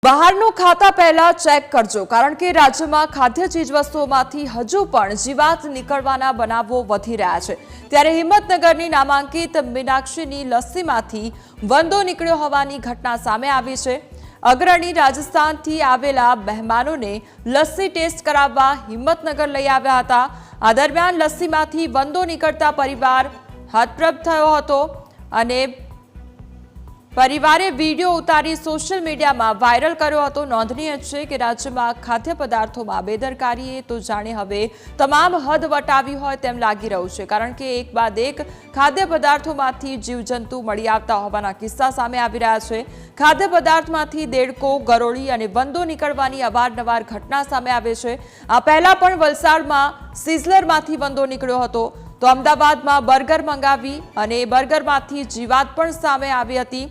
બહારનું ખાતા પહેલા ચેક કરજો, કારણ કે રાજ્યમાં ખાદ્ય ચીજવસ્તુઓમાંથી હજુ પણ જીવાત નીકળવાના બનાવો વધી રહ્યા છે। ત્યારે હિંમતનગરની નામાંકિત મીનાક્ષીની લસ્સીમાંથી વંદો નીકળ્યો હોવાની ઘટના સામે આવી છે। અગ્રણી રાજસ્થાનથી આવેલા મહેમાનોને લસ્સી ટેસ્ટ કરાવવા હિંમતનગર લઈ આવ્યા હતા। આ દરમિયાન લસ્સીમાંથી વંદો નીકળતા પરિવાર હતપ્રભ થયો હતો અને પરિવારે વીડિયો ઉતારી સોશિયલ મીડિયામાં વાયરલ કર્યો હતો। નોંધનીય છે કે રાજ્યમાં ખાદ્ય પદાર્થોમાં બેદરકારીએ તો જાણે હવે તમામ હદ વટાવી હોય તેમ લાગી રહ્યું છે, કારણ કે એક બાદ એક ખાદ્ય પદાર્થોમાંથી જીવજંતુ મળી આવતા હોવાના કિસ્સા સામે આવી રહ્યા છે। ખાદ્ય પદાર્થમાંથી દેડકો, ગરોળી અને વંદો નીકળવાની અવારનવાર ઘટના સામે આવે છે। આ પહેલા પણ વલસાડમાં સિઝલરમાંથી વંદો નીકળ્યો હતો, તો અમદાવાદમાં બર્ગર મંગાવી અને બર્ગરમાંથી જીવાત પણ સામે આવી હતી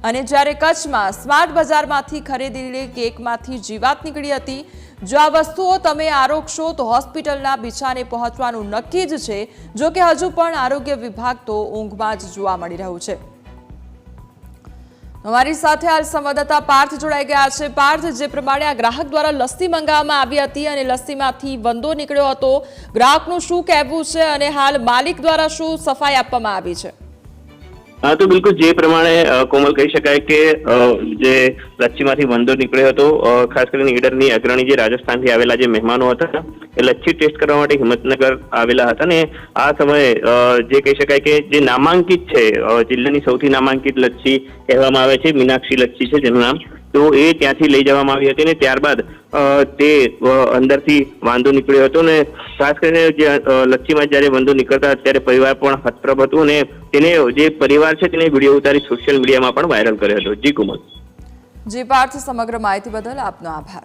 અને જ્યારે કચ્છમાં સ્માર્ટ બજારમાંથી ખરીદેલી કેકમાંથી જીવાત નીકળી હતી। જો આ વસ્તુઓ તમે આરોગશો તો હોસ્પિટલના બિછાને પહોંચવાનું નક્કી જ છે। જો કે હજુ પણ આરોગ્ય વિભાગ તો ઊંઘમાં જ જોવા મળી રહ્યું છે। हमारी साथे हाल संवाददाता पार्थ जोड़ाई गया है। पार्थ, जे प्रमाणे आ ग्राहक द्वारा लस्सी मंगाववामां आवी हती अने लस्सीमांथी वंदो नीकळ्यो हतो, ग्राहकनुं शुं कहेवुं छे अने हाल मालिक द्वारा शुं सफाई आपवामां आवी छे? हाँ, तो बिल्कुल जे प्रमाणे कोमल कही शकाय के जे लस्सीमांथी वंदो निकळ्यो हतो, खास करीने ईडરની अग्रणी जे રાજસ્થાનથી આવેલા જે મહેમાનો હતા એ લસ્સી ટેસ્ટ કરવા માટે હિંમતનગર આવેલા હતા ને આ સમયે જે કહી શકાય કે જે નામાંકિત છે, જિલ્લાની સૌથી નામાંકિત લસ્સી કહેવામાં આવે છે, મીનાક્ષી લસ્સી છે જેનું નામ, તો એ ત્યાંથી લઈ જવામાં આવી હતી ને ત્યારબાદ તે અંદરથી વાંદો નીકળ્યો હતો ને ખાસ કરીને જે લસ્સીમાં જ્યારે વાંદો નીકળતા ત્યારે પરિવાર પણ હતપ્રભ હતું ને તેને જે પરિવાર છે તેને વિડીયો ઉતારી સોશિયલ મીડિયામાં પણ વાયરલ કર્યો હતો। જી કુમલ। જી પાર્થ, સમગ્ર માહિતી બદલ આપનો આભાર।